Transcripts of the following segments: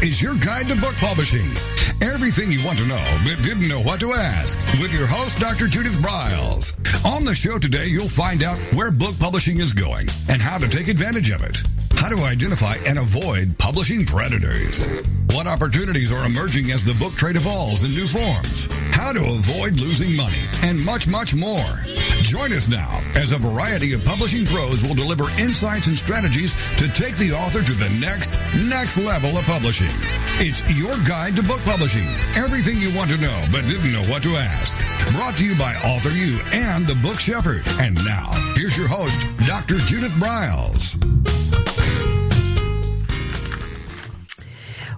is your guide to book publishing. Everything you want to know but didn't know what to ask. With your host, Dr. Judith Briles. On the show today, you'll find out where book publishing is going and how to take advantage of it. How to identify and avoid publishing predators. What opportunities are emerging as the book trade evolves in new forms. How to avoid losing money, and much, much more. Join us now as a variety of publishing pros will deliver insights and strategies to take the author to the next level of publishing. It's your guide to book publishing. Everything you want to know but didn't know what to ask. Brought to you by AuthorU and the Book Shepherd. And now, here's your host, Dr. Judith Briles.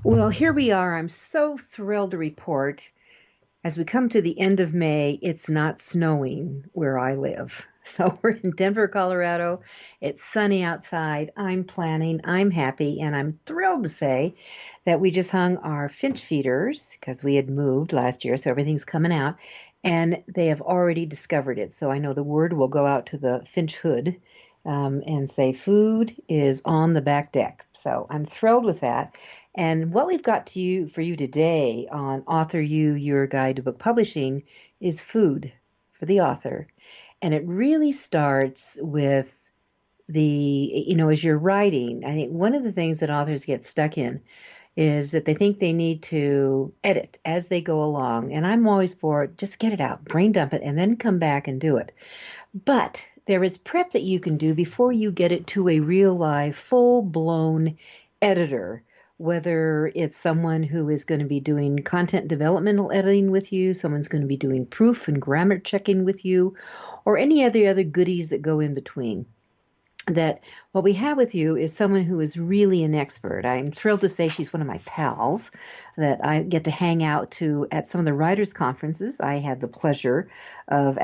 Well, here we are. I'm so thrilled to report, as we come to the end of May, it's not snowing where I live. So we're in Denver, Colorado. It's sunny outside. I'm planning. I'm happy. And I'm thrilled to say that we just hung our finch feeders because we had moved last year. So everything's coming out. And they have already discovered it. So I know the word will go out to the finch hood and say food is on the back deck. So I'm thrilled with that. And what we've got for you today on AuthorU-Your Guide to Book Publishing is food for the author. And it really starts with as you're writing, I think one of the things that authors get stuck in is that they think they need to edit as they go along. And I'm always for just get it out, brain dump it, and then come back and do it. But there is prep that you can do before you get it to a real live, full-blown editor. Whether it's someone who is going to be doing content developmental editing with you, someone's going to be doing proof and grammar checking with you, or any other goodies that go in between. That what we have with you is someone who is really an expert. I'm thrilled to say she's one of my pals that I get to hang out to at some of the writers' conferences I had the pleasure of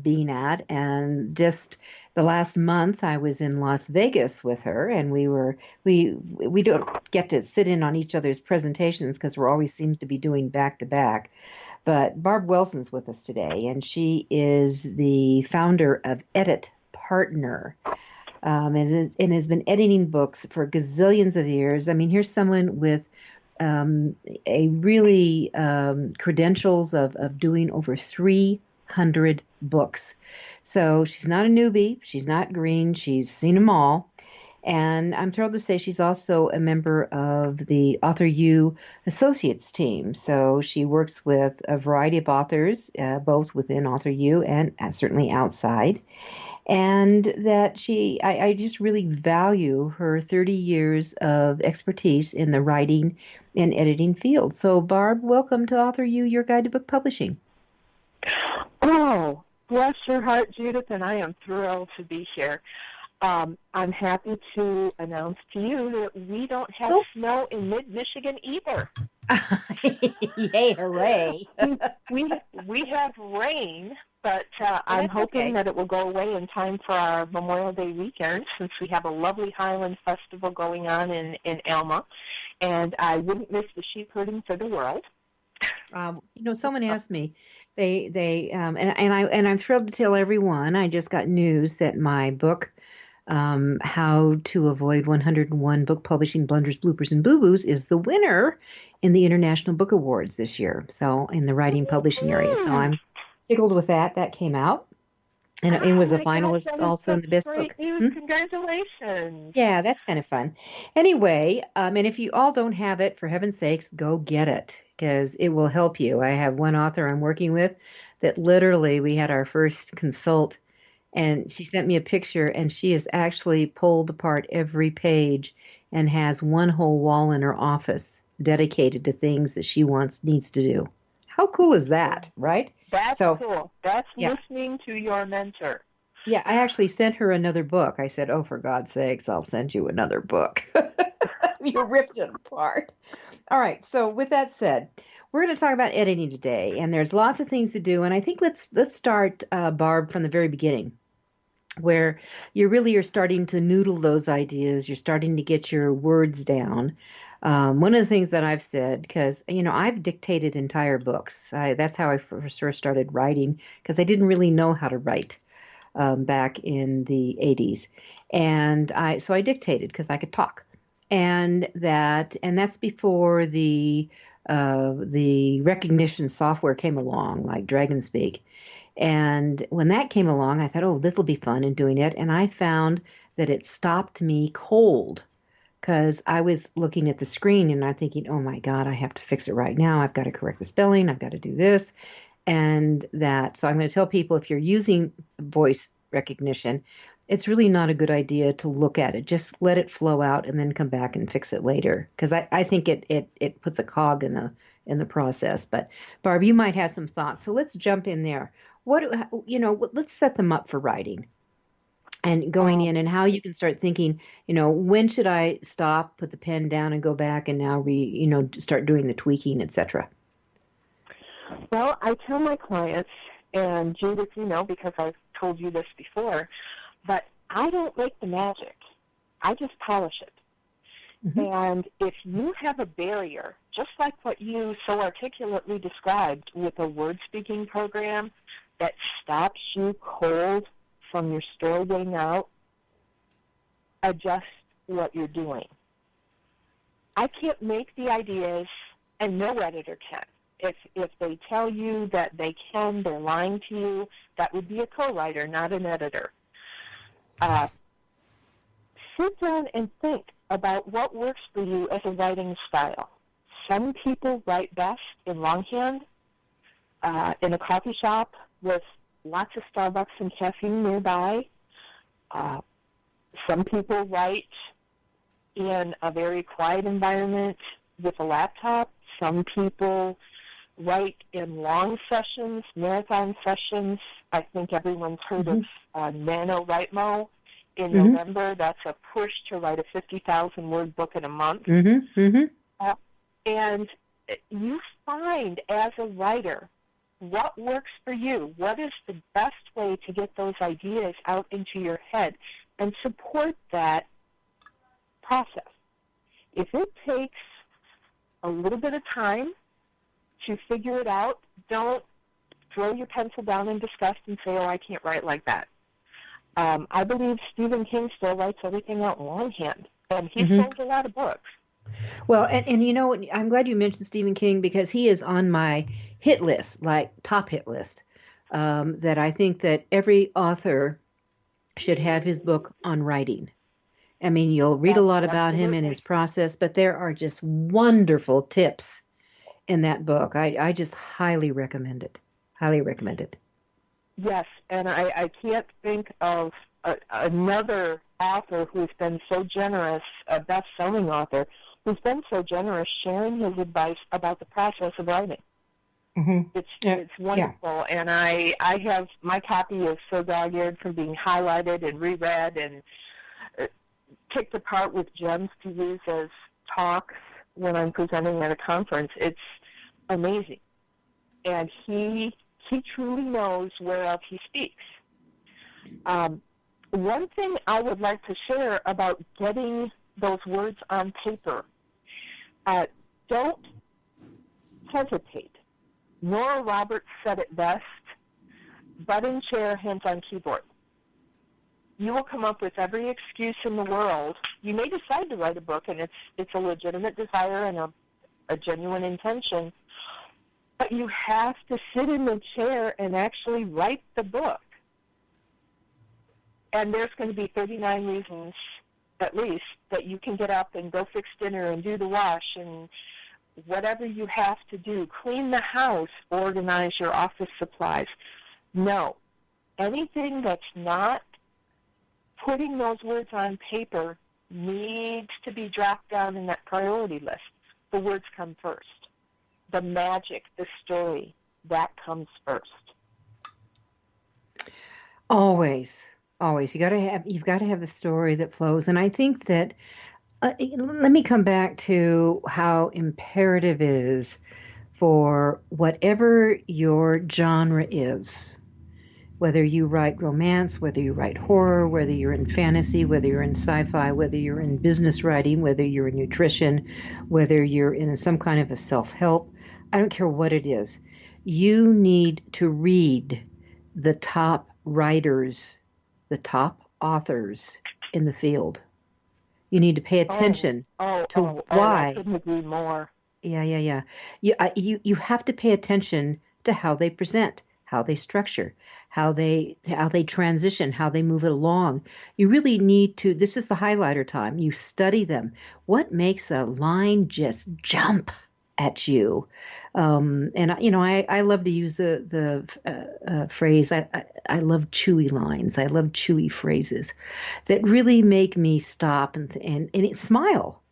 being at, and just the last month I was in Las Vegas with her, and we don't get to sit in on each other's presentations because we're always seems to be doing back to back. But Barb Wilson's with us today, and she is the founder of Edit Partner. And has been editing books for gazillions of years. I mean, here's someone with a really credentials of doing over 300 books. So she's not a newbie. She's not green. She's seen them all. And I'm thrilled to say she's also a member of the AuthorU Associates team. So she works with a variety of authors, both within AuthorU and certainly outside. And that I just really value her 30 years of expertise in the writing and editing field. So, Barb, welcome to AuthorU-Your Guide to Book Publishing. Oh, bless your heart, Judith, and I am thrilled to be here. I'm happy to announce to you that we don't have snow in mid-Michigan either. Yay, hooray. we have rain, but I'm hoping that it will go away in time for our Memorial Day weekend, since we have a lovely Highland Festival going on in Alma, and I wouldn't miss the sheep herding for the world. Someone asked me, I'm thrilled to tell everyone, I just got news that my book, How to Avoid 101 Book Publishing Blunders, Bloopers, and Boo-Boos, is the winner in the International Book Awards this year, so in the writing publishing area. So I'm tickled with that. That came out. And it was a finalist also in the best book. Congratulations. Yeah, that's kind of fun. Anyway, and if you all don't have it, for heaven's sakes, go get it, because it will help you. I have one author I'm working with that literally we had our first consult, and she sent me a picture, and she has actually pulled apart every page and has one whole wall in her office dedicated to things that she needs to do. How cool is that, right? That's cool. That's listening to your mentor. Yeah, I actually sent her another book. I said, oh, for God's sakes, I'll send you another book. You ripped it apart. All right, so with that said, we're going to talk about editing today, and there's lots of things to do. And I think let's start, Barb, from the very beginning, where you're starting to noodle those ideas. You're starting to get your words down. One of the things that I've said, because, I've dictated entire books. That's how I first started writing, because I didn't really know how to write back in the 80s. And so I dictated because I could talk. and that's before the recognition software came along, like DragonSpeak. And when that came along, I thought, oh, this will be fun in doing it. And I found that it stopped me cold because I was looking at the screen and I'm thinking, oh my God, I have to fix it right now. I've got to correct the spelling. I've got to do this and that. So I'm going to tell people, if you're using voice recognition, it's really not a good idea to look at it. Just let it flow out and then come back and fix it later. Because I think it puts a cog in the process. But Barb, you might have some thoughts. So let's jump in there. Let's set them up for writing and going in, and how you can start thinking, when should I stop, put the pen down and go back and now start doing the tweaking, etc. Well, I tell my clients, and Judith, because I've told you this before, but I don't make the magic. I just polish it. Mm-hmm. And if you have a barrier, just like what you so articulately described with a word-speaking program that stops you cold from your story getting out, adjust what you're doing. I can't make the ideas, and no editor can. If they tell you that they can, they're lying to you. That would be a co-writer, not an editor. Sit down and think about what works for you as a writing style. Some people write best in longhand, in a coffee shop with lots of Starbucks and caffeine nearby. Some people write in a very quiet environment with a laptop. Some people write in long sessions, marathon sessions. I think everyone's heard mm-hmm. of NaNoWriMo. In mm-hmm. November, that's a push to write a 50,000-word book in a month. Mm-hmm. Mm-hmm. And you find, as a writer, what works for you. What is the best way to get those ideas out into your head, and support that process. If it takes a little bit of time to figure it out, don't throw your pencil down in disgust and say, oh, I can't write like that. I believe Stephen King still writes everything out in longhand, and he mm-hmm. sold a lot of books. Well, and I'm glad you mentioned Stephen King, because he is on my hit list, like top hit list, that I think that every author should have his book on writing. I mean, you'll read a lot about him and his process, but there are just wonderful tips in that book. I just highly recommend it. Highly recommend it. Yes, and I can't think of another author who's been so generous, a best-selling author, who's been so generous sharing his advice about the process of writing. Mm-hmm. It's wonderful, yeah. And I have, my copy is so dog-eared from being highlighted and reread and picked apart with gems to use as talks when I'm presenting at a conference. It's amazing. And he truly knows whereof he speaks. One thing I would like to share about getting those words on paper, don't hesitate. Nora Roberts said it best, butt in chair, hands on keyboard. You will come up with every excuse in the world. You may decide to write a book, and it's a legitimate desire and a genuine intention, but you have to sit in the chair and actually write the book. And there's going to be 39 reasons, at least, that you can get up and go fix dinner and do the wash and whatever you have to do. Clean the house, organize your office supplies. No. Anything that's not putting those words on paper needs to be dropped down in that priority list. The words come first. The magic, the story, that comes first. Always. You've got to have the story that flows. And I think that let me come back to how imperative it is for whatever your genre is, whether you write romance, whether you write horror, whether you're in fantasy, whether you're in sci-fi, whether you're in business writing, whether you're in nutrition, whether you're in some kind of a self-help, I don't care what it is. You need to read the top writers, the top authors in the field. You need to pay attention to why. I couldn't agree more. Yeah. You have to pay attention to how they present, how they structure, how they transition, how they move it along. You really need to, this is the highlighter time. You study them. What makes a line just jump at you? And I love to use the phrase. I love chewy lines. I love chewy phrases that really make me stop and smile.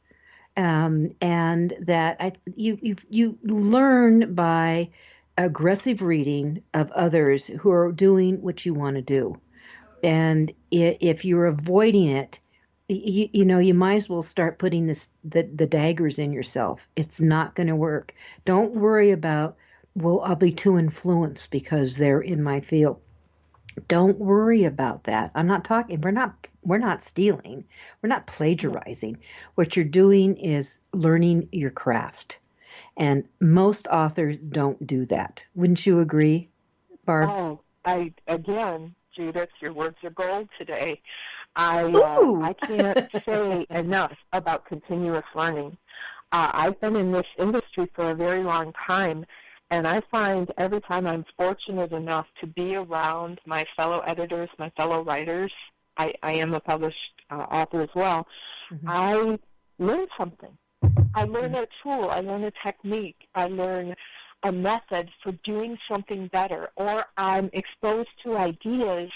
And that you learn by aggressive reading of others who are doing what you want to do. And if you're avoiding it, you might as well start putting the daggers in yourself. It's not going to work. Don't worry about, well, I'll be too influenced because they're in my field. Don't worry about that. I'm not talking, we're not stealing. We're not plagiarizing. What you're doing is learning your craft. And most authors don't do that. Wouldn't you agree, Barb? Oh, again, Judith, your words are gold today. I can't say enough about continuous learning. I've been in this industry for a very long time, and I find every time I'm fortunate enough to be around my fellow editors, my fellow writers, I am a published author as well, mm-hmm. I learn something. I learn a tool, I learn a technique, I learn a method for doing something better, or I'm exposed to ideas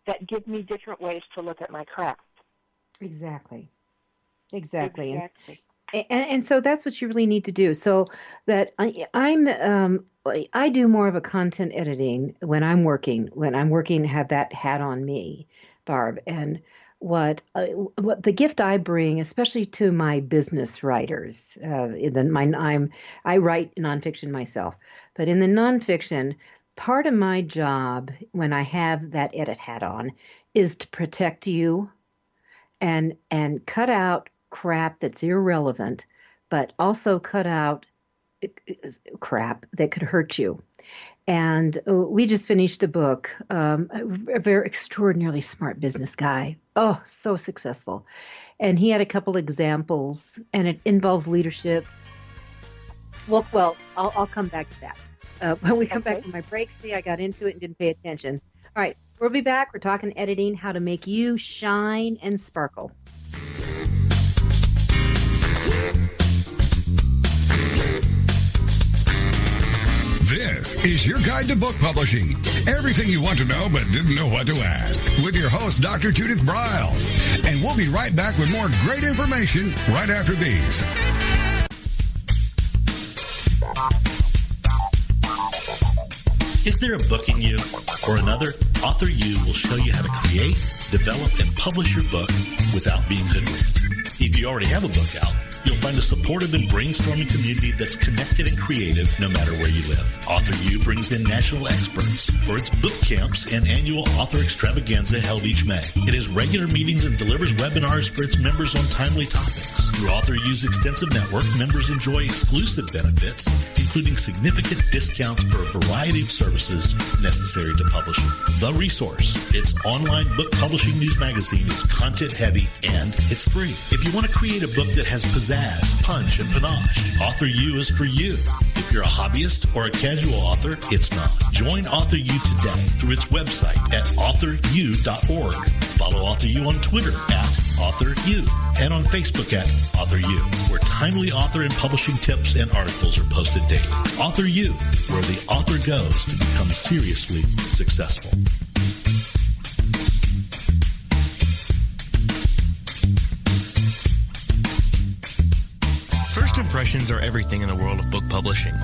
that give me different ways to look at my craft. Exactly. And so that's what you really need to do. So that I do more of a content editing when I'm working, have that hat on me, Barb. And what the gift I bring, especially to my business writers, I write nonfiction myself, but in the nonfiction, part of my job when I have that edit hat on is to protect you and cut out crap that's irrelevant, but also cut out crap that could hurt you. And we just finished a book, a very extraordinarily smart business guy. Oh, so successful. And he had a couple examples, and it involves leadership. Well, I'll come back to that. When we come back to my break, see, I got into it and didn't pay attention. All right, we'll be back. We're talking editing, how to make you shine and sparkle. This is your guide to book publishing. Everything you want to know but didn't know what to ask. With your host, Dr. Judith Briles. And we'll be right back with more great information right after these. Is there a book in you or another? AuthorU will show you how to create, develop, and publish your book without being hoodwinked. If you already have a book out, you'll find a supportive and brainstorming community that's connected and creative no matter where you live. AuthorU brings in national experts for its book camps and annual author extravaganza held each May. It has regular meetings and delivers webinars for its members on timely topics. Through AuthorU's extensive network, members enjoy exclusive benefits, including significant discounts for a variety of services necessary to publishing. The Resource, its online book publishing news magazine, is content-heavy and it's free. If you want to create a book that has pizzazz, punch, and panache, AuthorU is for you. If you're a hobbyist or a casual author, it's not. Join AuthorU today through its website at AuthorU.org. Follow AuthorU on Twitter at AuthorU and on Facebook at AuthorU, where timely author and publishing tips and articles are posted daily. AuthorU, where the author goes to become seriously successful. First impressions are everything in the world of book publishing.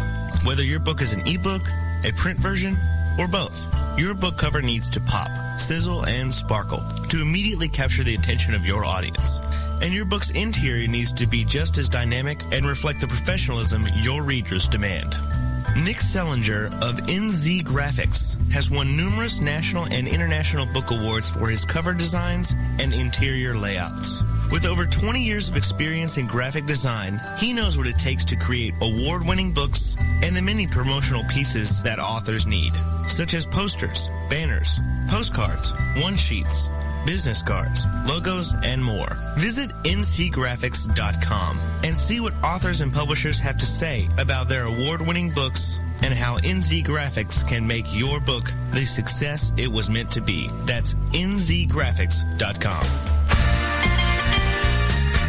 Whether your book is an ebook, a print version, or both, your book cover needs to pop, sizzle, and sparkle to immediately capture the attention of your audience. And your book's interior needs to be just as dynamic and reflect the professionalism your readers demand. Nick Sellinger of NZ Graphics has won numerous national and international book awards for his cover designs and interior layouts. With over 20 years of experience in graphic design, he knows what it takes to create award-winning books and the many promotional pieces that authors need, such as posters, banners, postcards, one-sheets, business cards, logos, and more. Visit ncgraphics.com and see what authors and publishers have to say about their award-winning books and how NZ Graphics can make your book the success it was meant to be. That's nzgraphics.com.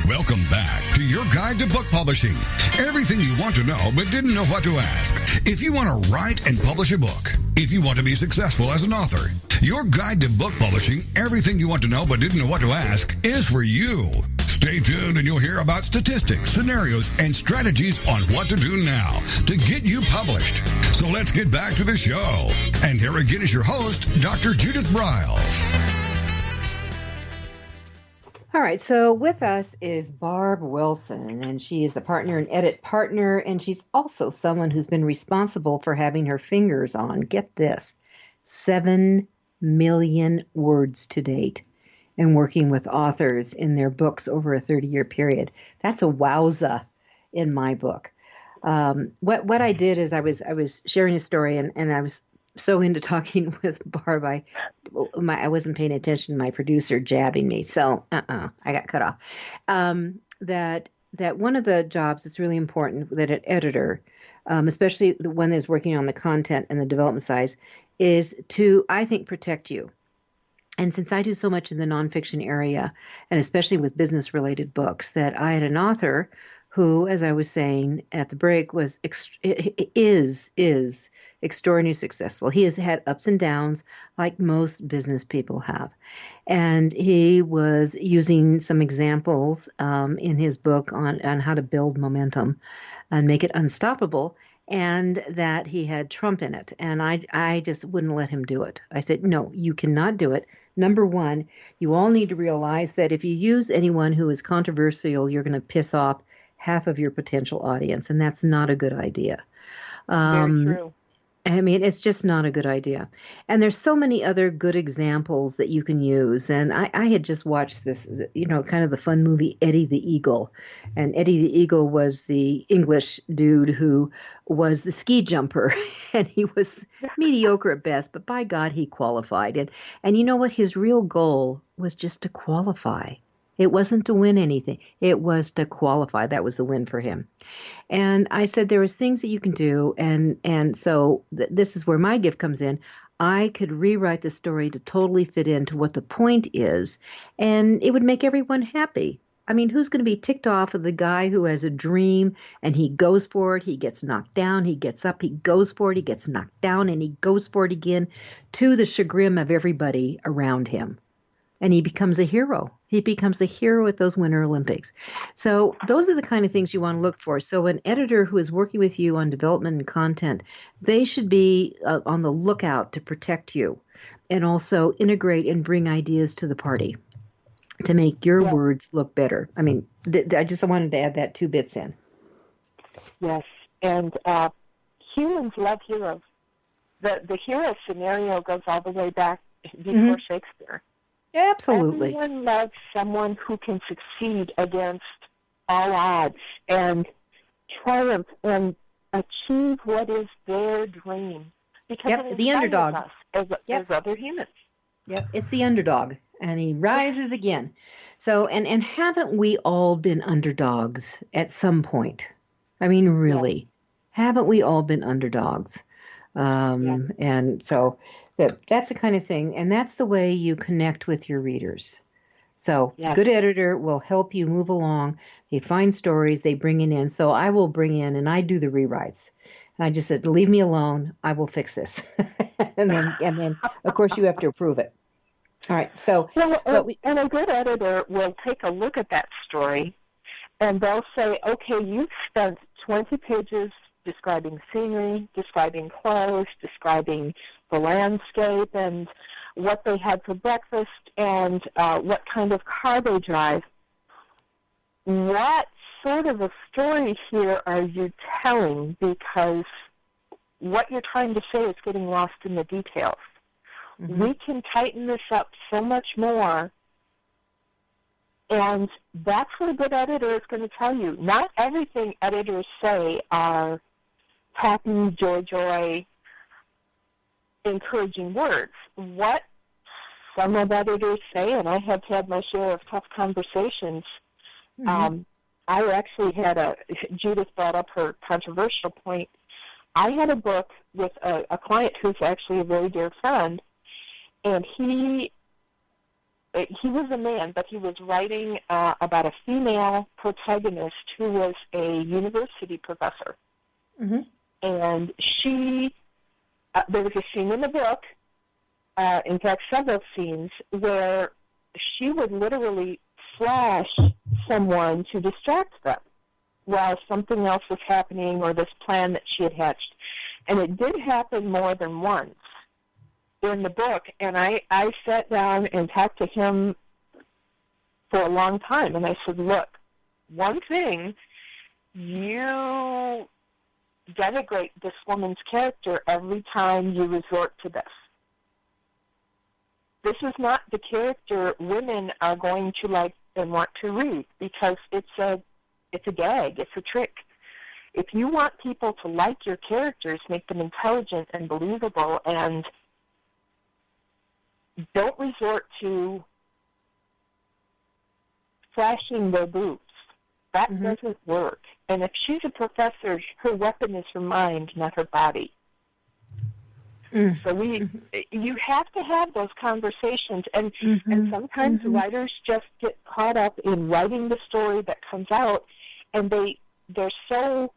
Welcome back to your guide to book publishing. Everything you want to know but didn't know what to ask. If you want to write and publish a book, if you want to be successful as an author, your guide to book publishing, everything you want to know but didn't know what to ask, is for you. Stay tuned and you'll hear about statistics, scenarios, and strategies on what to do now to get you published. So let's get back to the show. And here again is your host, Dr. Judith Briles. All right, so with us is Barb Wilson, and she is a partner and edit partner, and she's also someone who's been responsible for having her fingers on, get this, 7 million words to date, and working with authors in their books over a 30-year period. That's a wowza in my book. What I did is I was sharing a story, and I was so into talking with Barb, I wasn't paying attention to my producer jabbing me, so I got cut off. That one of the jobs that's really important that an editor, especially the one that's working on the content and the development side, is to, I think, protect you. And since I do so much in the nonfiction area, and especially with business-related books, that I had an author who, as I was saying at the break, is extraordinarily successful. He has had ups and downs like most business people have. And he was using some examples in his book on how to build momentum and make it unstoppable, and that he had Trump in it. And I just wouldn't let him do it. I said, no, you cannot do it. Number one, you all need to realize that if you use anyone who is controversial, you're going to piss off half of your potential audience, and that's not a good idea. Very true. I mean, it's just not a good idea. And there's so many other good examples that you can use. And I had just watched this, kind of the fun movie Eddie the Eagle. And Eddie the Eagle was the English dude who was the ski jumper. And he was mediocre at best, but by God, he qualified. And you know what? His real goal was just to qualify. It wasn't to win anything. It was to qualify. That was the win for him. And I said there was things that you can do, and so this is where my gift comes in. I could rewrite the story to totally fit into what the point is, and it would make everyone happy. I mean, who's going to be ticked off of the guy who has a dream and he goes for it, he gets knocked down, he gets up, he goes for it, he gets knocked down, and he goes for it again, to the chagrin of everybody around him. And he becomes a hero. He becomes a hero at those Winter Olympics. So those are the kind of things you want to look for. So an editor who is working with you on development and content, they should be on the lookout to protect you and also integrate and bring ideas to the party to make your words look better. I mean, I just wanted to add that 2 bits in. Yes, and humans love heroes. The hero scenario goes all the way back before Shakespeare. Absolutely. Everyone loves someone who can succeed against all odds and triumph and achieve what is their dream. Because it the underdog. Us as other humans. Yep, it's the underdog, and he rises again. So, and haven't we all been underdogs at some point? I mean, really, haven't we all been underdogs? And so that's the kind of thing, and that's the way you connect with your readers. So good editor will help you move along. They find stories, they bring it in. So I will bring in, and I do the rewrites. And I just said, leave me alone. I will fix this. and then, of course, you have to approve it. All right. So, and a good editor will take a look at that story, and they'll say, okay, you've spent 20 pages describing scenery, describing clothes, describing the landscape and what they had for breakfast and what kind of car they drive. What sort of a story here are you telling? Because what you're trying to say is getting lost in the details. Mm-hmm. We can tighten this up so much more, and that's what a good editor is going to tell you. Not everything editors say are happy, joy, encouraging words. What some of editors say, and I have had my share of tough conversations. I actually had Judith brought up her controversial point. I had a book with a client who's actually a very dear friend, and he was a man, but he was writing about a female protagonist who was a university professor. And there was a scene in the book, in fact, several scenes, where she would literally flash someone to distract them while something else was happening or this plan that she had hatched. And it did happen more than once in the book, and I sat down and talked to him for a long time, and I said, look, one thing, you denigrate this woman's character every time you resort to this. This is not the character women are going to like and want to read, because it's a gag, it's a trick. If you want people to like your characters, make them intelligent and believable, and don't resort to flashing their boobs. That doesn't work. And if she's a professor, her weapon is her mind, not her body. So you have to have those conversations, and sometimes writers just get caught up in writing the story that comes out, and they're so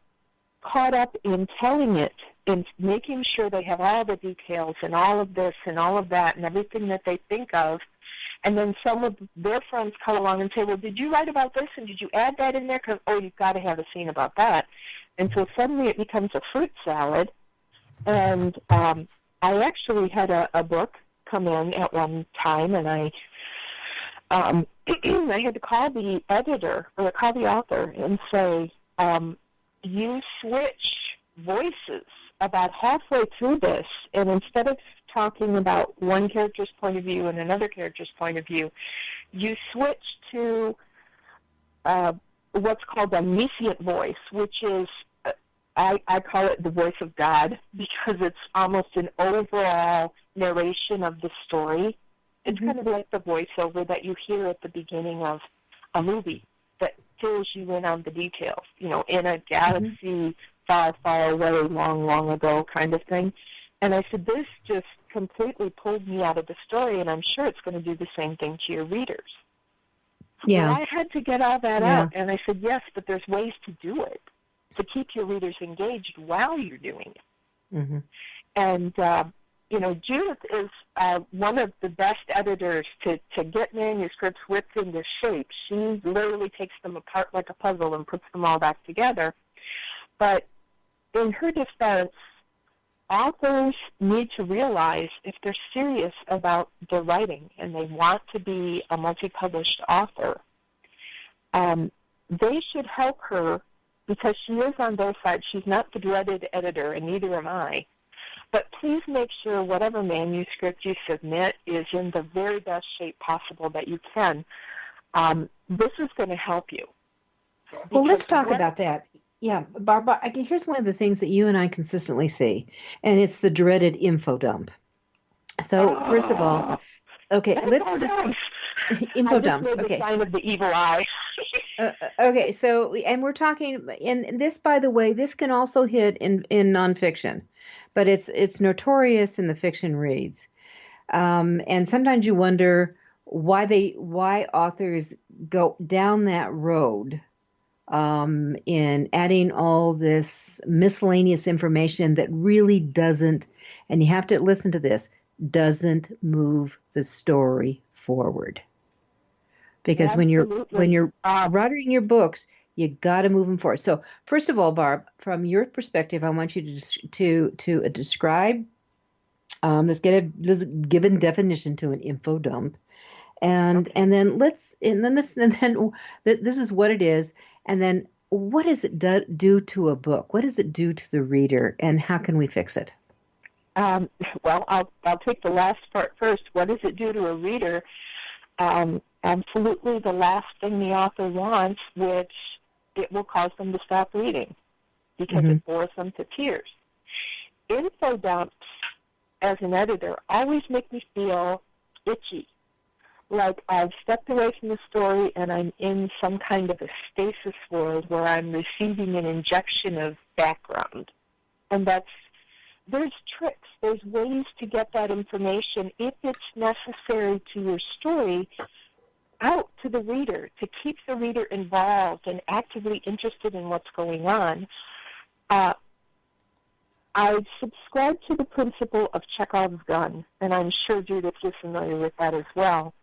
caught up in telling it and making sure they have all the details and all of this and all of that and everything that they think of, and then some of their friends come along and say, well, did you write about this, and did you add that in there? Because, you've got to have a scene about that. And so suddenly it becomes a fruit salad. And I actually had a book come in at one time, and I had to call the editor or call the author and say, you switch voices about halfway through this, and instead of talking about one character's point of view and another character's point of view, you switch to what's called a omniscient voice, which is, I call it the voice of God, because it's almost an overall narration of the story. It's kind of like the voiceover that you hear at the beginning of a movie that fills you in on the details, in a galaxy far, far away, long, long ago kind of thing. And I said, this just completely pulled me out of the story, and I'm sure it's going to do the same thing to your readers. Yeah. But I had to get all that out, and I said, yes, but there's ways to do it, to keep your readers engaged while you're doing it. And, Judith is one of the best editors to get manuscripts whipped into shape. She literally takes them apart like a puzzle and puts them all back together. But in her defense, authors need to realize if they're serious about their writing and they want to be a multi-published author, they should help her, because she is on their side. She's not the dreaded editor, and neither am I. But please make sure whatever manuscript you submit is in the very best shape possible that you can. This is going to help you. Well, let's talk about that. Yeah, Barb, here's one of the things that you and I consistently see, and it's the dreaded info dump. So, first of all, okay, let's just info dumps. Okay, the sign of the evil eye. Okay, so, and we're talking, and this, by the way, this can also hit in nonfiction, but it's notorious in the fiction reads, and sometimes you wonder why authors go down that road. In adding all this miscellaneous information that really doesn't, and you have to listen to this, doesn't move the story forward. Because when you're writing your books, you got to move them forward. So first of all, Barb, from your perspective, I want you to describe. Let's give a definition to an info dump, and then this is what it is. And then what does it do to a book? What does it do to the reader, and how can we fix it? Well, I'll take the last part first. What does it do to a reader? Absolutely the last thing the author wants, which it will cause them to stop reading because it bores them to tears. Info dumps, as an editor, always make me feel itchy, like I've stepped away from the story and I'm in some kind of a stasis world where I'm receiving an injection of background. And there's tricks, there's ways to get that information, if it's necessary to your story, out to the reader, to keep the reader involved and actively interested in what's going on. I subscribe to the principle of Chekhov's gun, and I'm sure Judith is familiar with that as well.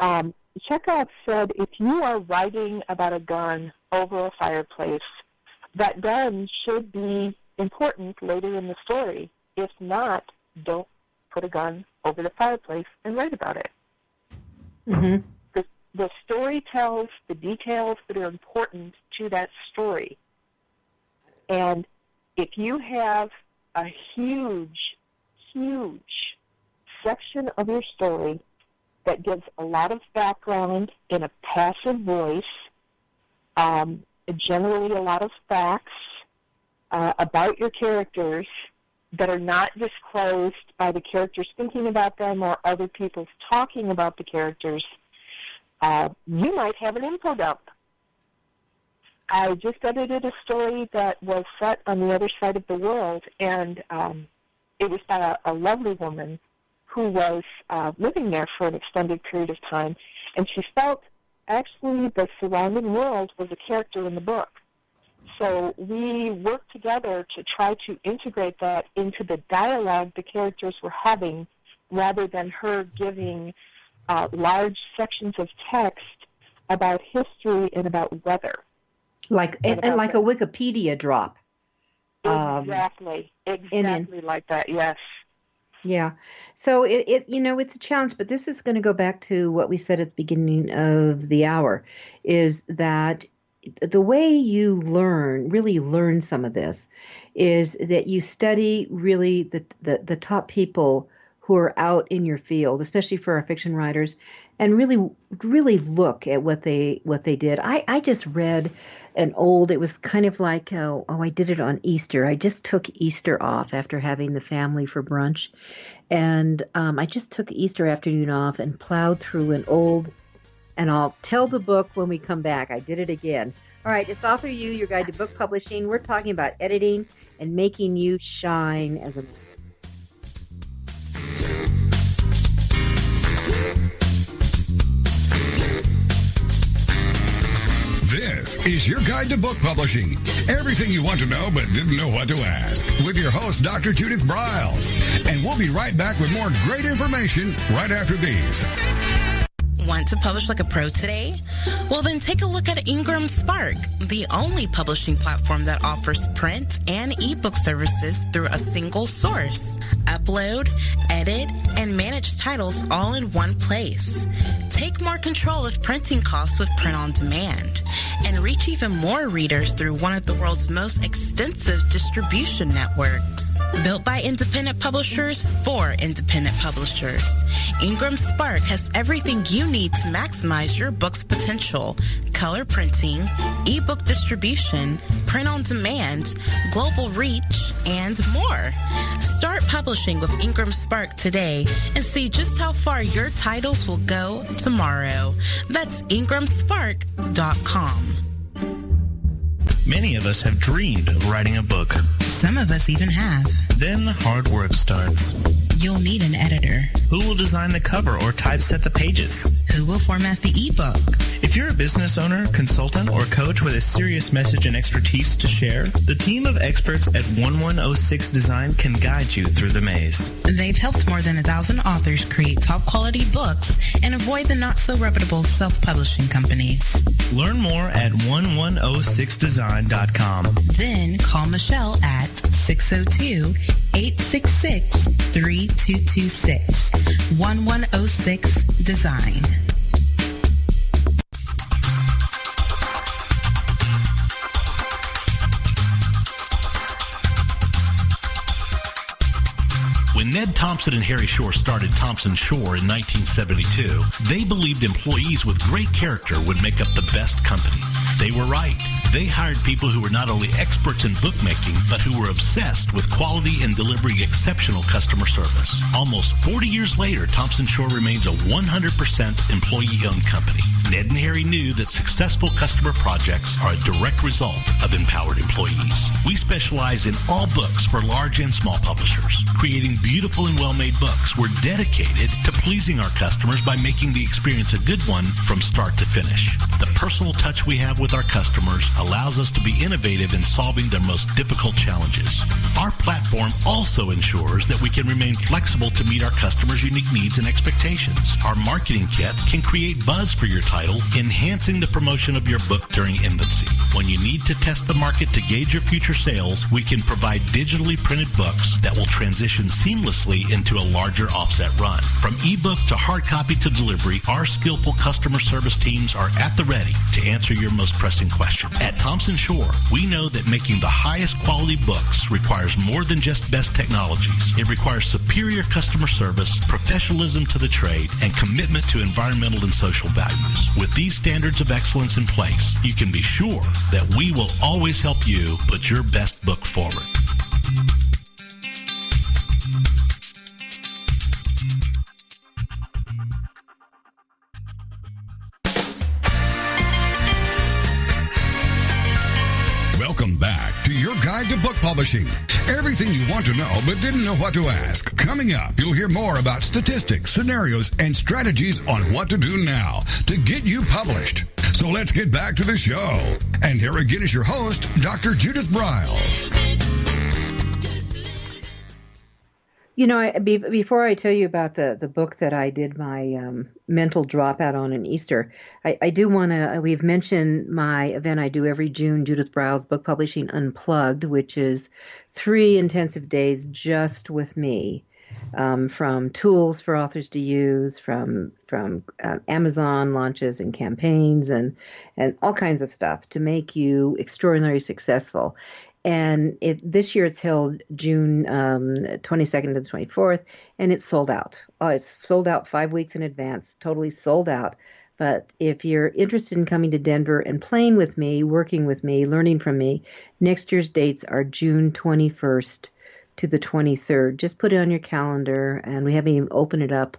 Chekhov said, if you are writing about a gun over a fireplace, that gun should be important later in the story. If not, don't put a gun over the fireplace and write about it. Mm-hmm. The story tells the details that are important to that story. And if you have a huge, huge section of your story that gives a lot of background in a passive voice, generally a lot of facts about your characters that are not disclosed by the characters thinking about them or other people talking about the characters, you might have an info dump. I just edited a story that was set on the other side of the world, and it was by a lovely woman who was living there for an extended period of time, and she felt actually the surrounding world was a character in the book. So we worked together to try to integrate that into the dialogue the characters were having, rather than her giving large sections of text about history and about weather. Like a Wikipedia drop. Exactly like that, yes. Yeah. So it's a challenge, but this is going to go back to what we said at the beginning of the hour, is that the way you really learn some of this is that you study really the top people who are out in your field, especially for our fiction writers, and really look at what they did. I just read it was kind of like, I did it on Easter. I just took Easter off after having the family for brunch. And I just took Easter afternoon off and plowed through an old, and I'll tell the book when we come back. I did it again. All right, it's AuthorU, your guide to book publishing. We're talking about editing and making you shine as a This is your guide to book publishing. Everything you want to know but didn't know what to ask. With your host, Dr. Judith Briles. And we'll be right back with more great information right after these. Want to publish like a pro today? Well, then take a look at Ingram Spark, the only publishing platform that offers print and ebook services through a single source. Upload, edit, and manage titles all in one place. Take more control of printing costs with print on demand, and reach even more readers through one of the world's most extensive distribution networks. Built by independent publishers for independent publishers, Ingram Spark has everything you need to maximize your book's potential: color printing, ebook distribution, print on demand, global reach, and more. Start publishing with Ingram Spark today and see just how far your titles will go tomorrow. That's ingramspark.com. Many of us have dreamed of writing a book. Some of us even have. Then the hard work starts. You'll need an editor. Who will design the cover or typeset the pages? Who will format the ebook? If you're a business owner, consultant, or coach with a serious message and expertise to share, the team of experts at 1106 Design can guide you through the maze. They've helped more than 1,000 authors create top-quality books and avoid the not-so-reputable self-publishing companies. Learn more at 1106design.com. Then call Michelle at 602-866-3226. 1106 Design. When Ned Thompson and Harry Shore started Thompson Shore in 1972, they believed employees with great character would make up the best company. They were right. They hired people who were not only experts in bookmaking, but who were obsessed with quality and delivering exceptional customer service. Almost 40 years later, Thompson Shore remains a 100% employee-owned company. Ned and Harry knew that successful customer projects are a direct result of empowered employees. We specialize in all books for large and small publishers. Creating beautiful and well-made books, we're dedicated to pleasing our customers by making the experience a good one from start to finish. The personal touch we have with our customers allows us to be innovative in solving their most difficult challenges. Our platform also ensures that we can remain flexible to meet our customers' unique needs and expectations. Our marketing kit can create buzz for your title, enhancing the promotion of your book during infancy. When you need to test the market to gauge your future sales, we can provide digitally printed books that will transition seamlessly into a larger offset run. From ebook to hard copy to delivery, our skillful customer service teams are at the ready to answer your most pressing question. At Thompson Shore, we know that making the highest quality books requires more than just best technologies. It requires superior customer service, professionalism to the trade, and commitment to environmental and social values. With these standards of excellence in place, you can be sure that we will always help you put your best book forward. Welcome back to your guide to book publishing. Everything you want to know but didn't know what to ask. Coming up, you'll hear more about statistics, scenarios, and strategies on what to do now to get you published. So let's get back to the show. And here again is your host, Dr. Judith Briles. You know, before I tell you about the book that I did my mental dropout on in Easter, I do want to, we've mentioned my event I do every June, Judith Briles Book Publishing Unplugged, which is 3 intensive days just with me, from tools for authors to use, from Amazon launches and campaigns and all kinds of stuff to make you extraordinarily successful. And this year it's held June 22nd to the 24th, and it's sold out. It's sold out 5 weeks in advance, totally sold out. But if you're interested in coming to Denver and playing with me, working with me, learning from me, next year's dates are June 21st to the 23rd. Just put it on your calendar, and we haven't even opened it up.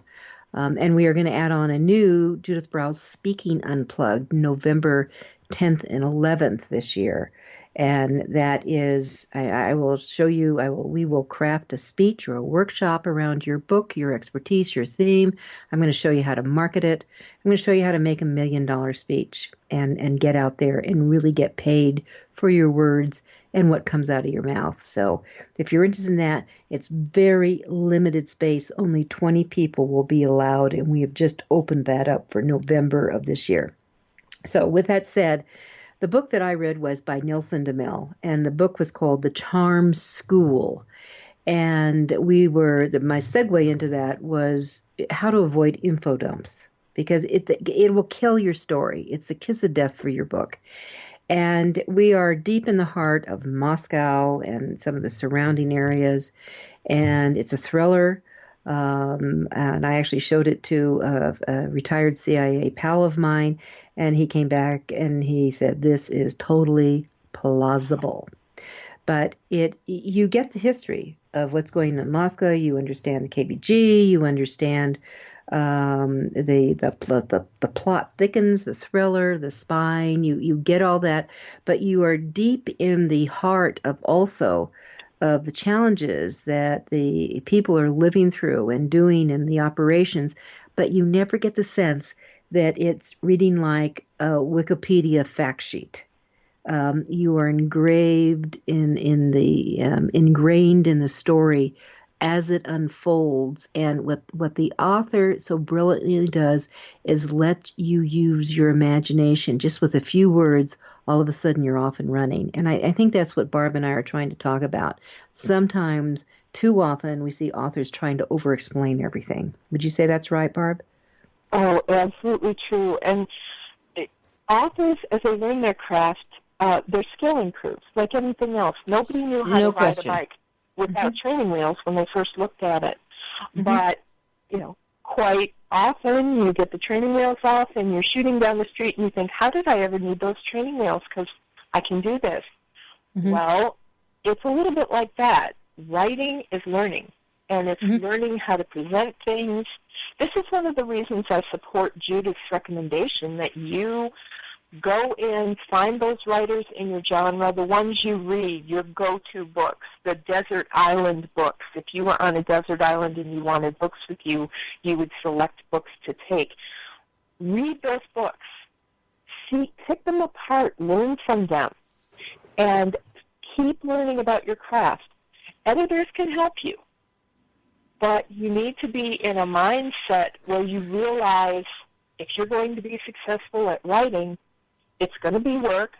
And we are going to add on a new Judith Briles Speaking Unplugged, November 10th and 11th this year. And that is, I will show you, we will craft a speech or a workshop around your book, your expertise, your theme. I'm going to show you how to market it. I'm going to show you how to make $1 million speech and get out there and really get paid for your words and what comes out of your mouth. So if you're interested in that, it's very limited space. Only 20 people will be allowed, and we have just opened that up for November of this year. So with that said, the book that I read was by Nelson DeMille, and the book was called The Charm School. And my segue into that was how to avoid info dumps, because it will kill your story. It's the kiss of death for your book. And we are deep in the heart of Moscow and some of the surrounding areas, and it's a thriller. And I actually showed it to a retired CIA pal of mine, and he came back and he said, this is totally plausible. But you get the history of what's going on in Moscow. You understand the KGB. You understand the plot thickens, the thriller, the spine. You get all that, but you are deep in the heart of also of the challenges that the people are living through and doing in the operations, but you never get the sense that it's reading like a Wikipedia fact sheet. You are ingrained in the story as it unfolds, and what the author so brilliantly does is let you use your imagination. Just with a few words, all of a sudden you're off and running. And I think that's what Barb and I are trying to talk about. Sometimes, too often, we see authors trying to over-explain everything. Would you say that's right, Barb? Oh, absolutely true. And authors, as they learn their craft, their skill improves, like anything else. Nobody knew how to ride a bike without training wheels when they first looked at it. Mm-hmm. But, quite often you get the training wheels off and you're shooting down the street and you think, how did I ever need those training wheels? Because I can do this. Mm-hmm. Well, it's a little bit like that. Writing is learning, and it's learning how to present things. This is one of the reasons I support Judith's recommendation that you go in, find those writers in your genre, the ones you read, your go-to books, the desert island books. If you were on a desert island and you wanted books with you, you would select books to take. Read those books. Pick them apart, learn from them, and keep learning about your craft. Editors can help you, but you need to be in a mindset where you realize if you're going to be successful at writing, it's going to be work,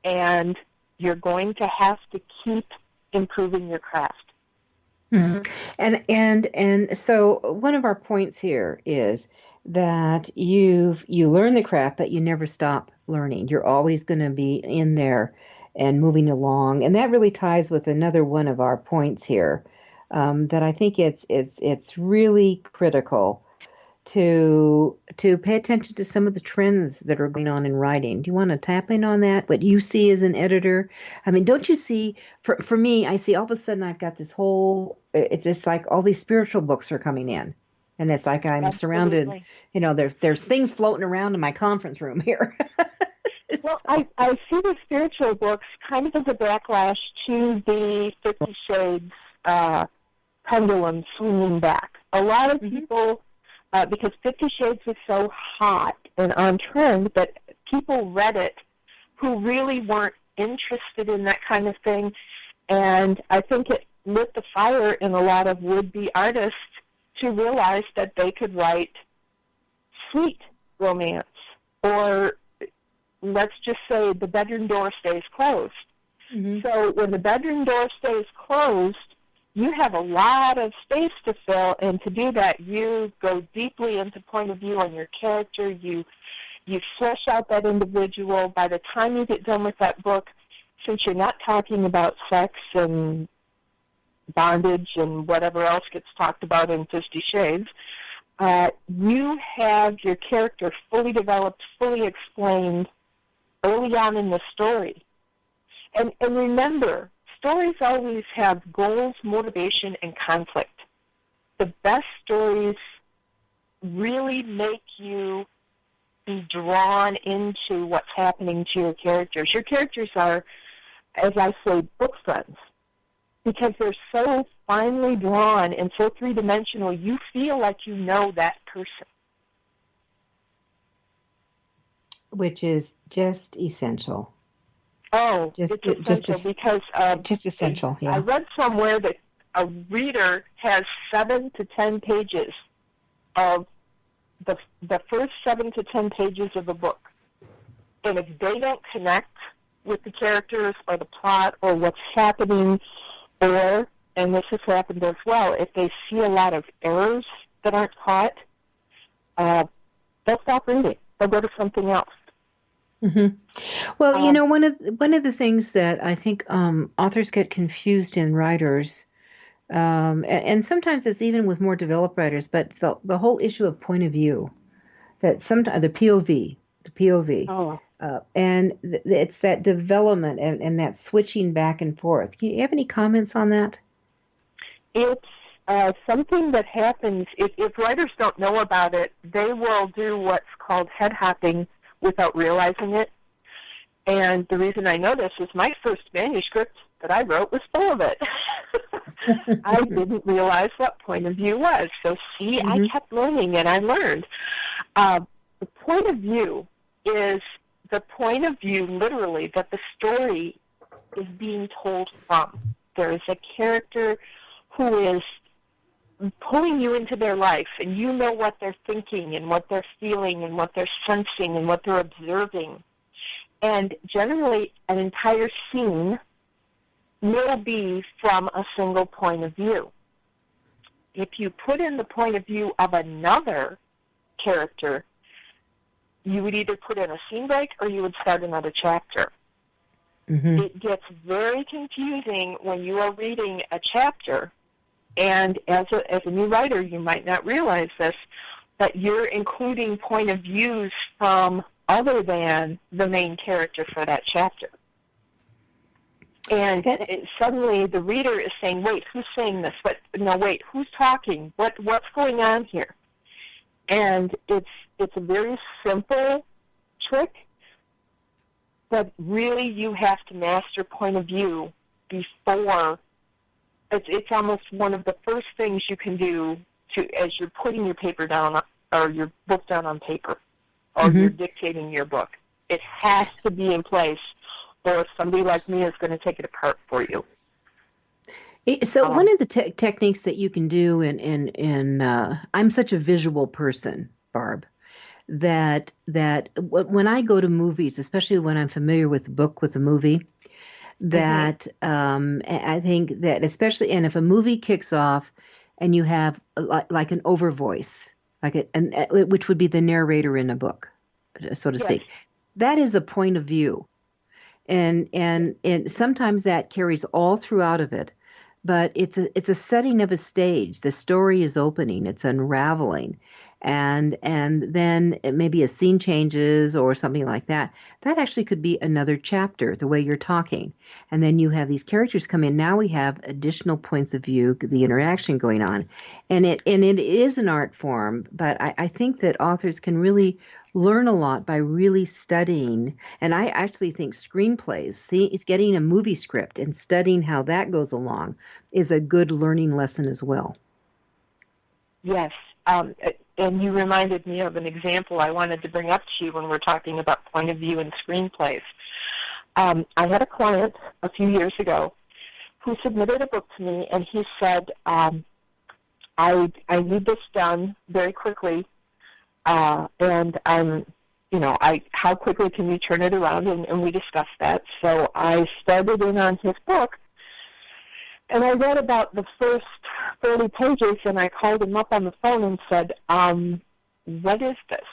and you're going to have to keep improving your craft. Mm-hmm. And so one of our points here is that you learn the craft, but you never stop learning. You're always going to be in there and moving along, and that really ties with another one of our points here. That I think it's really critical to pay attention to some of the trends that are going on in writing. Do you want to tap in on that? What you see as an editor? I mean, don't you see? For me, I see all of a sudden I've got this whole. It's just like all these spiritual books are coming in, and it's like I'm surrounded. You know, there's things floating around in my conference room here. Well, I see the spiritual books kind of as a backlash to the 50 Shades pendulum swinging back. A lot of people, because 50 Shades was so hot and on trend, that people read it who really weren't interested in that kind of thing, and I think it lit the fire in a lot of would-be artists to realize that they could write sweet romance, or let's just say the bedroom door stays closed. Mm-hmm. So when the bedroom door stays closed, you have a lot of space to fill, and to do that, you go deeply into point of view on your character. You flesh out that individual. By the time you get done with that book, since you're not talking about sex and bondage and whatever else gets talked about in 50 Shades, you have your character fully developed, fully explained early on in the story. And remember, stories always have goals, motivation, and conflict. The best stories really make you be drawn into what's happening to your characters. Your characters are, as I say, book friends, because they're so finely drawn and so three-dimensional, you feel like you know that person. Which is just essential. Oh, it's essential because just essential. Yeah. I read somewhere that a reader has 7 to 10 pages of the first 7 to 10 pages of a book, and if they don't connect with the characters or the plot or what's happening, or, and this has happened as well, if they see a lot of errors that aren't caught, they'll stop reading. They'll go to something else. Mm-hmm. Well, you know, one of the things that I think authors get confused in, writers, and sometimes it's even with more developed writers, but the whole issue of point of view, that sometimes the POV, and it's that development and that switching back and forth. Do you have any comments on that? It's something that happens if writers don't know about it. They will do what's called head hopping without realizing it. And the reason I know this is my first manuscript that I wrote was full of it. I didn't realize what point of view was. So see, I kept learning and I learned. The point of view is the point of view, literally, that the story is being told from. There is a character who is pulling you into their life, and you know what they're thinking and what they're feeling and what they're sensing and what they're observing. And generally, an entire scene will be from a single point of view. If you put in the point of view of another character, you would either put in a scene break or you would start another chapter. Mm-hmm. It gets very confusing when you are reading a chapter, and as a new writer, you might not realize this, but you're including point of views from other than the main character for that chapter. And suddenly the reader is saying, wait, who's saying this? Wait, who's talking? What's going on here? And it's a very simple trick, but really you have to master point of view before. It's almost one of the first things you can do as you're putting your paper down or your book down on paper, or you're dictating your book. It has to be in place, or somebody like me is going to take it apart for you. So one of the techniques that you can do, I'm such a visual person, Barb, that when I go to movies, especially when I'm familiar with a movie, that I think that especially, and if a movie kicks off and you have like an overvoice, which would be the narrator in a book, so to speak, that is a point of view. And sometimes that carries all throughout of it. But it's a setting of a stage. The story is opening. It's unraveling. And then maybe a scene changes or something like that. That actually could be another chapter, the way you're talking. And then you have these characters come in. Now we have additional points of view, the interaction going on. And it is an art form, but I think that authors can really learn a lot by really studying. And I actually think screenplays, it's getting a movie script and studying how that goes along is a good learning lesson as well. Yes. And you reminded me of an example I wanted to bring up to you when we're talking about point of view and screenplays. I had a client a few years ago who submitted a book to me, and he said, I need this done very quickly, and how quickly can you turn it around? And we discussed that. So I started in on his book, and I read about the first 30 pages, and I called him up on the phone and said, what is this?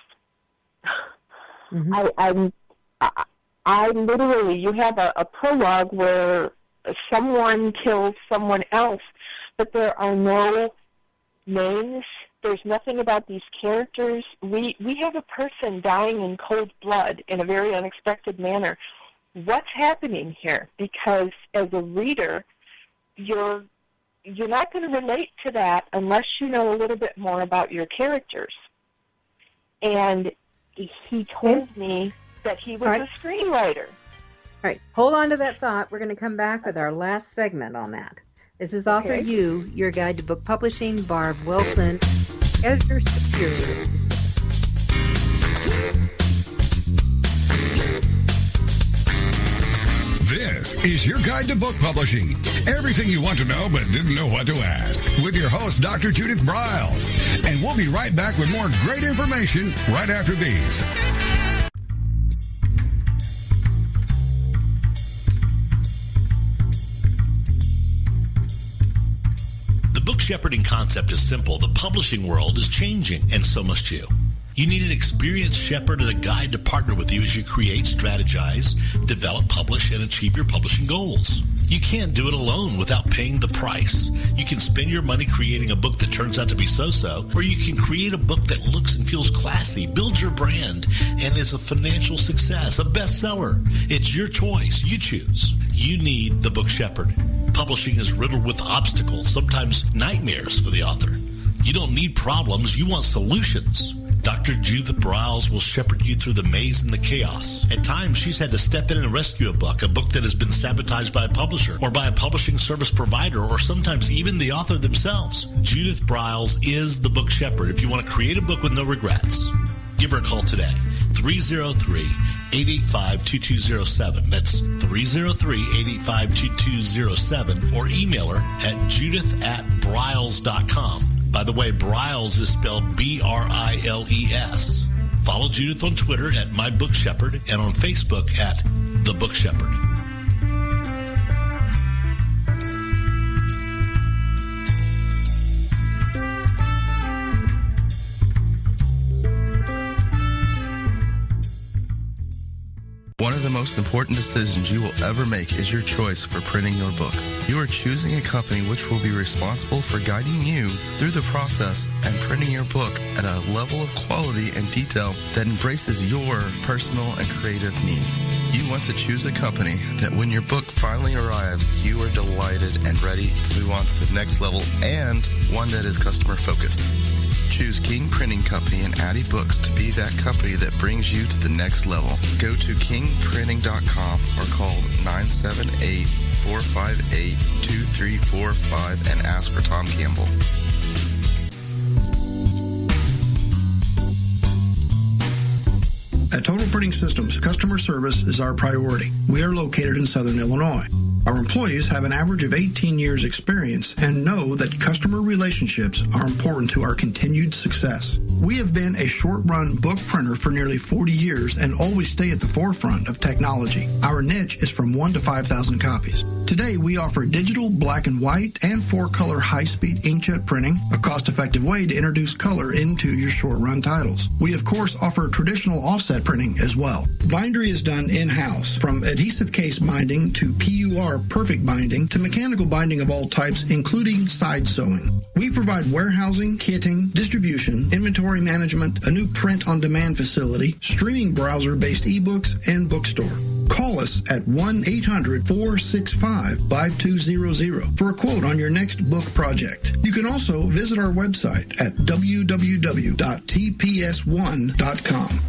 I literally, you have a prologue where someone kills someone else, but there are no names. There's nothing about these characters. We have a person dying in cold blood in a very unexpected manner. What's happening here? Because as a reader, you're not going to relate to that unless you know a little bit more about your characters. And he told me that he was a screenwriter. All right, hold on to that thought. We're going to come back with our last segment on that. This is AuthorU, your guide to book publishing. Barb Wilson, editor superior. This is your guide to book publishing. Everything you want to know but didn't know what to ask. With your host, Dr. Judith Briles. And we'll be right back with more great information right after these. The book shepherding concept is simple. The publishing world is changing, and so must you. You need an experienced shepherd and a guide to partner with you as you create, strategize, develop, publish, and achieve your publishing goals. You can't do it alone without paying the price. You can spend your money creating a book that turns out to be so-so, or you can create a book that looks and feels classy, builds your brand, and is a financial success, a bestseller. It's your choice. You choose. You need the book shepherd. Publishing is riddled with obstacles, sometimes nightmares for the author. You don't need problems. You want solutions. Dr. Judith Briles will shepherd you through the maze and the chaos. At times, she's had to step in and rescue a book that has been sabotaged by a publisher or by a publishing service provider, or sometimes even the author themselves. Judith Briles is the book shepherd if you want to create a book with no regrets. Give her a call today. 303-885-2207. That's 303-885-2207. Or email her at judith@briles.com. By the way, Briles is spelled B-R-I-L-E-S. Follow Judith on Twitter at My Book Shepherd and on Facebook at The Book Shepherd. One of the most important decisions you will ever make is your choice for printing your book. You are choosing a company which will be responsible for guiding you through the process and printing your book at a level of quality and detail that embraces your personal and creative needs. You want to choose a company that when your book finally arrives, you are delighted and ready to move on to the next level, and one that is customer focused. Choose King Printing Company and Addy Books to be that company that brings you to the next level. Go to kingprinting.com or call 978-458-2345 and ask for Tom Campbell. At Total Printing Systems, customer service is our priority. We are located in Southern Illinois. Our employees have an average of 18 years experience and know that customer relationships are important to our continued success. We have been a short-run book printer for nearly 40 years and always stay at the forefront of technology. Our niche is from 1 to 5,000 copies. Today, we offer digital, black and white, and 4-color high-speed inkjet printing, a cost-effective way to introduce color into your short-run titles. We, of course, offer traditional offset printing as well. Bindery is done in-house, from adhesive case binding to PUR perfect binding to mechanical binding of all types, including side sewing. We provide warehousing, kitting, distribution, inventory management, a new print-on-demand facility, streaming browser-based ebooks, and bookstore. Call us at 1-800-465-5200 for a quote on your next book project. You can also visit our website at www.tps1.com.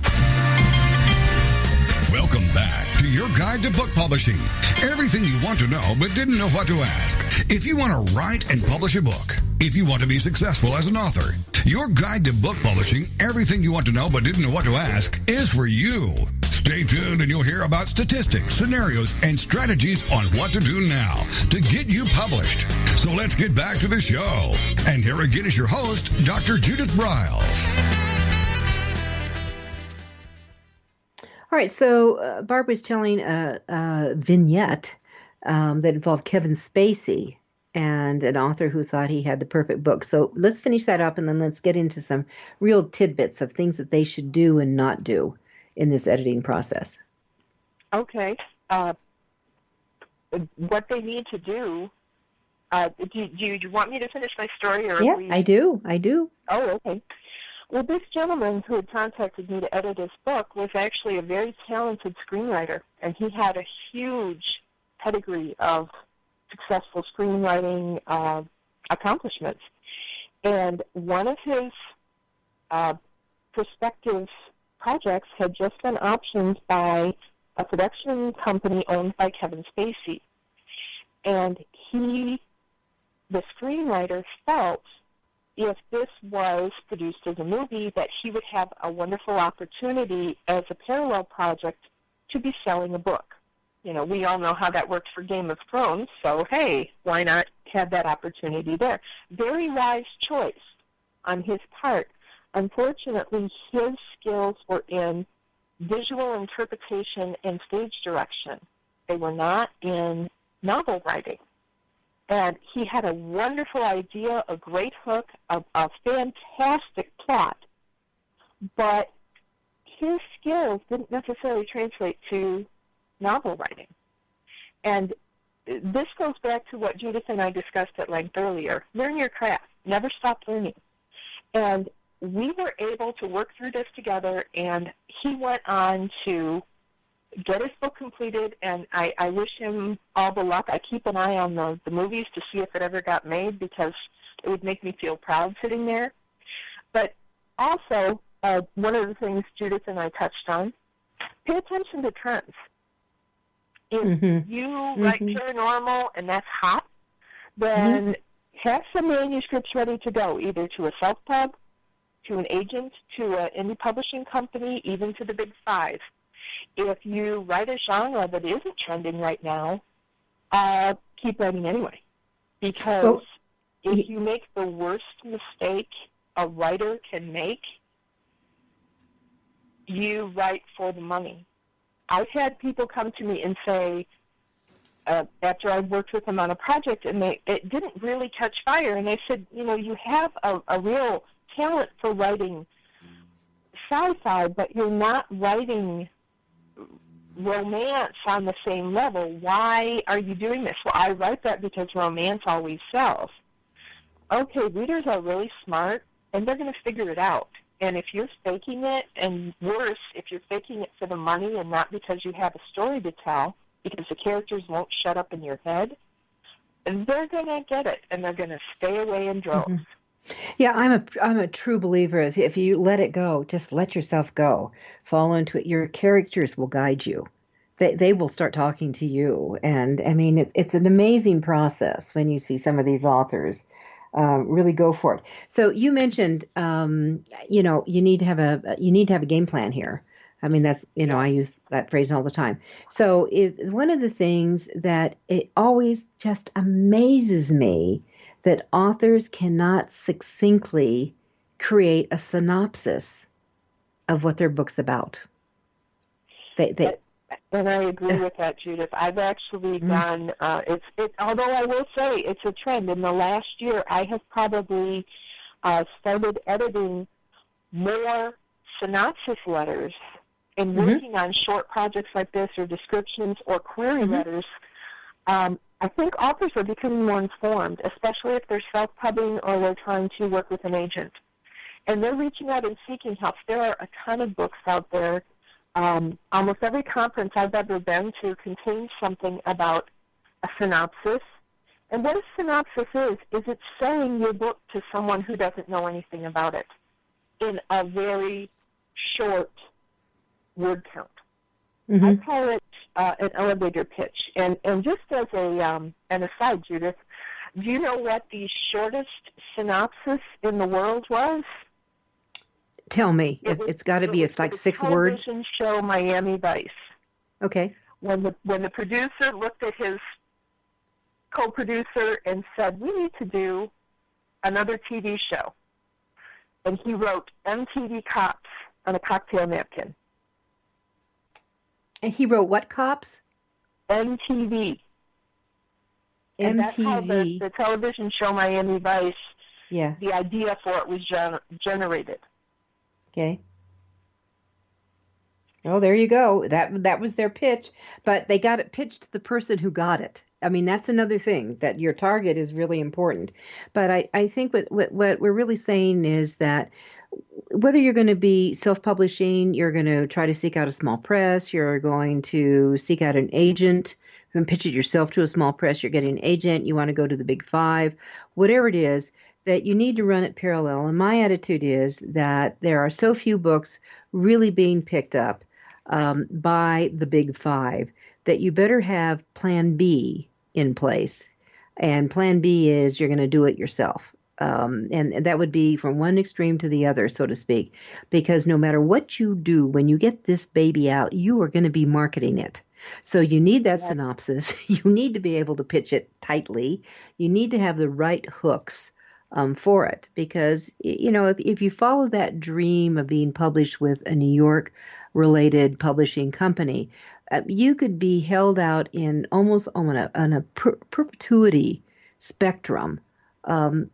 Welcome back to your guide to book publishing. Everything you want to know but didn't know what to ask. If you want to write and publish a book, if you want to be successful as an author, your guide to book publishing, everything you want to know but didn't know what to ask, is for you. Stay tuned and you'll hear about statistics, scenarios, and strategies on what to do now to get you published. So let's get back to the show. And here again is your host, Dr. Judith Briles. All right, so Barb was telling a vignette that involved Kevin Spacey and an author who thought he had the perfect book. So let's finish that up, and then let's get into some real tidbits of things that they should do and not do in this editing process. Okay. What they need to do, do you want me to finish my story? Or yeah, I do. Oh, okay. Well, this gentleman who had contacted me to edit his book was actually a very talented screenwriter, and he had a huge pedigree of successful screenwriting accomplishments. And one of his prospective projects had just been optioned by a production company owned by Kevin Spacey. And the screenwriter, felt if this was produced as a movie, that he would have a wonderful opportunity as a parallel project to be selling a book. You know, we all know how that worked for Game of Thrones, so hey, why not have that opportunity there? Very wise choice on his part. Unfortunately, his skills were in visual interpretation and stage direction. They were not in novel writing. And he had a wonderful idea, a great hook, a fantastic plot, but his skills didn't necessarily translate to novel writing. And this goes back to what Judith and I discussed at length earlier. Learn your craft. Never stop learning. And we were able to work through this together, and he went on to get his book completed, and I wish him all the luck. I keep an eye on the movies to see if it ever got made, because it would make me feel proud sitting there. But also, one of the things Judith and I touched on, pay attention to trends. If you write paranormal and that's hot, then have some manuscripts ready to go, either to a self-pub, to an agent, to an indie publishing company, even to the big five. If you write a genre that isn't trending right now, keep writing anyway. Because if you make the worst mistake a writer can make, you write for the money. I've had people come to me and say, after I've worked with them on a project, and it didn't really catch fire, and they said, you know, you have a real talent for writing sci-fi, but you're not writing romance on the same level. Why are you doing this? Well, I write that because romance always sells. Okay, readers are really smart, and they're going to figure it out. And if you're faking it, and worse, if you're faking it for the money and not because you have a story to tell, because the characters won't shut up in your head, they're going to get it, and they're going to stay away in droves. Mm-hmm. Yeah, I'm a true believer. If you let it go, just let yourself go, fall into it. Your characters will guide you. They will start talking to you, and I mean it's an amazing process when you see some of these authors really go for it. So you mentioned you need to have a game plan here. I mean that's I use that phrase all the time. So one of the things that it always just amazes me that authors cannot succinctly create a synopsis of what their book's about. And I agree with that, Judith. I've actually done, although I will say it's a trend. In the last year, I have probably started editing more synopsis letters and working on short projects like this or descriptions or query letters. I think authors are becoming more informed, especially if they're self-pubbing or they're trying to work with an agent. And they're reaching out and seeking help. There are a ton of books out there. Almost every conference I've ever been to contains something about a synopsis. And what a synopsis is it's selling your book to someone who doesn't know anything about it in a very short word count. I call it an elevator pitch. And just as an aside, Judith, do you know what the shortest synopsis in the world was? Tell me. It's got to be like 6 words. Television show Miami Vice. Okay. When the producer looked at his co-producer and said, "We need to do another TV show," and he wrote MTV Cops on a cocktail napkin. And he wrote what cops? MTV. And that's how the television show Miami Vice. Yeah. The idea for it was generated. Okay. Oh, there you go. That was their pitch, but they got it pitched to the person who got it. I mean, that's another thing, that your target is really important. But I think what we're really saying is that whether you're going to be self-publishing, you're going to try to seek out a small press, you're going to seek out an agent, and pitch it yourself to a small press, you're getting an agent, you want to go to the big 5, whatever it is, that you need to run it parallel. And my attitude is that there are so few books really being picked up by the big 5 that you better have plan B in place. And plan B is you're going to do it yourself. And that would be from one extreme to the other, so to speak, because no matter what you do, when you get this baby out, you are going to be marketing it. So you need that synopsis. You need to be able to pitch it tightly. You need to have the right hooks for it, because if you follow that dream of being published with a New York related publishing company, you could be held out in almost on a perpetuity spectrum,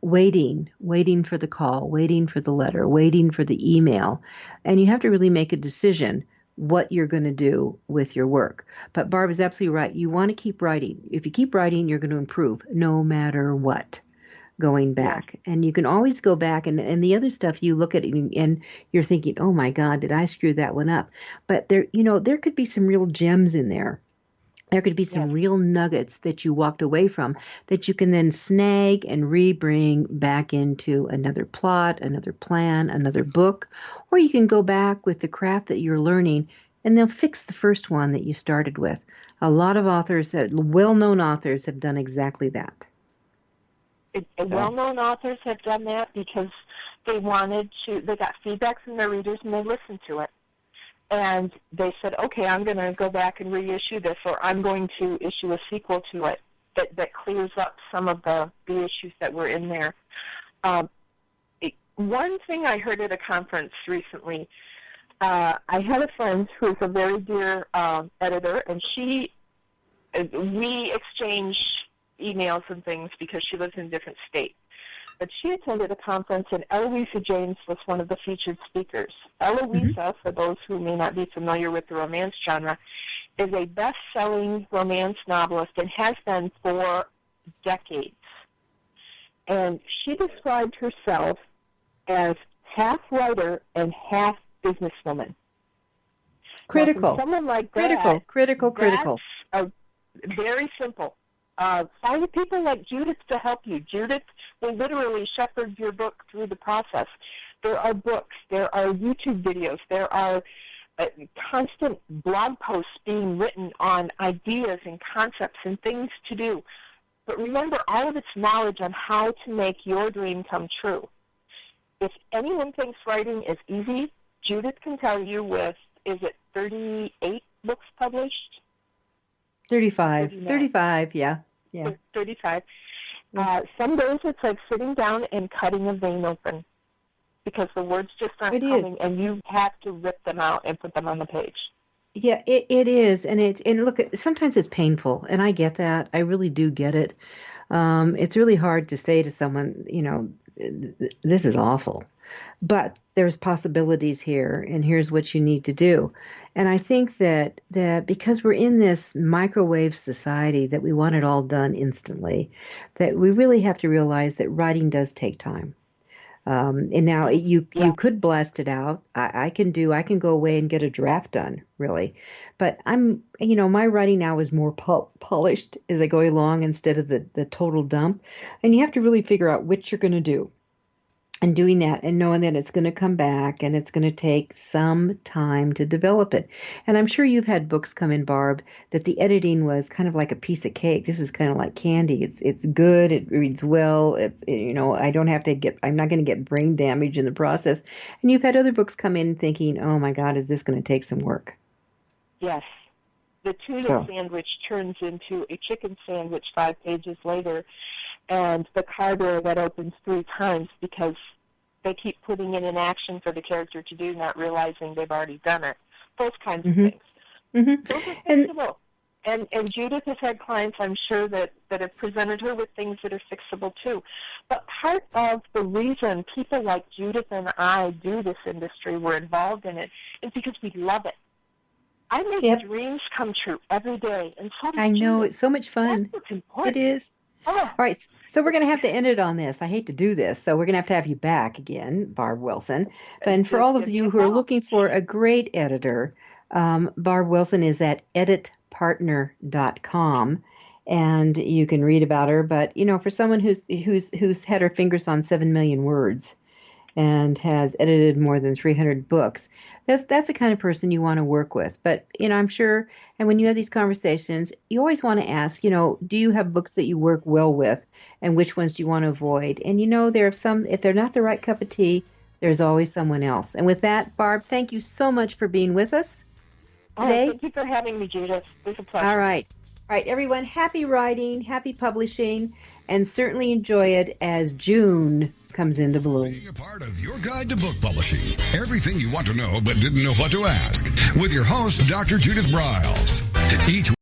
waiting for the call, waiting for the letter, waiting for the email, and you have to really make a decision what you're going to do with your work. But Barb is absolutely right. You want to keep writing. If you keep writing, you're going to improve no matter what. Going back, and you can always go back, and the other stuff you look at it and you're thinking, oh my God, did I screw that one up? But there could be some real gems in there. There could be some real nuggets that you walked away from that you can then snag and re-bring back into another plot, another plan, another book, or you can go back with the craft that you're learning and they'll fix the first one that you started with. A lot of authors, well-known authors, have done exactly that. Well-known authors have done that because they got feedback from their readers and they listened to it. And they said, okay, I'm going to go back and reissue this, or I'm going to issue a sequel to it that clears up some of the issues that were in there. One thing I heard at a conference recently, I had a friend who's a very dear editor, and we exchanged emails and things because she lives in a different state. But she attended a conference, and Eloisa James was one of the featured speakers. Eloisa, for those who may not be familiar with the romance genre, is a best-selling romance novelist and has been for decades. And she described herself as half writer and half businesswoman. Critical. Now, someone like that, critical. That's very simple. Find people like Judith to help you. Judith will literally shepherd your book through the process. There are books. There are YouTube videos. There are constant blog posts being written on ideas and concepts and things to do. But remember, all of it's knowledge on how to make your dream come true. If anyone thinks writing is easy, Judith can tell you with, is it 38 books published? 35, yeah. 35. Some days it's like sitting down and cutting a vein open because the words just aren't coming, and you have to rip them out and put them on the page. Yeah, it is, and look, sometimes it's painful, and I get that. I really do get it. It's really hard to say to someone, this is awful, but there's possibilities here, and here's what you need to do. And I think that because we're in this microwave society that we want it all done instantly, that we really have to realize that writing does take time. And now you could blast it out. I can go away and get a draft done, really. But my writing now is more polished as I go along instead of the total dump. And you have to really figure out which you're going to do. And doing that and knowing that it's going to come back and it's going to take some time to develop it. And I'm sure you've had books come in, Barb, that the editing was kind of like a piece of cake. This is kind of like candy. It's good. It reads well. I'm not going to get brain damage in the process. And you've had other books come in thinking, oh my God, is this going to take some work? Yes. The tuna sandwich turns into a chicken sandwich 5 pages later, and the car door that opens 3 times because they keep putting in an action for the character to do, not realizing they've already done it. Those kinds of things. Mm-hmm. Those are fixable. And Judith has had clients, I'm sure, that have presented her with things that are fixable too. But part of the reason people like Judith and I do this industry, we're involved in it, is because we love it. I make dreams come true every day, and so does I know, Judith. It's so much fun. That's what's important. It is. Oh. All right, so we're going to have to end it on this. I hate to do this, so we're going to have you back again, Barb Wilson. And for all of you who are looking for a great editor, Barb Wilson is at editpartner.com, and you can read about her. But for someone who's had her fingers on 7 million words and has edited more than 300 books, that's the kind of person you want to work with. But I'm sure, and when you have these conversations, you always want to ask, do you have books that you work well with, and which ones do you want to avoid? And there are some, if they're not the right cup of tea, there's always someone else. And with that, Barb, thank you so much for being with us today. Thank you for having me, Judith. It was a pleasure. All right, everyone, happy writing, happy publishing, and certainly enjoy it as June comes into bloom. Being a part of your guide to book publishing. Everything you want to know but didn't know what to ask. With your host, Dr. Judith Briles. Each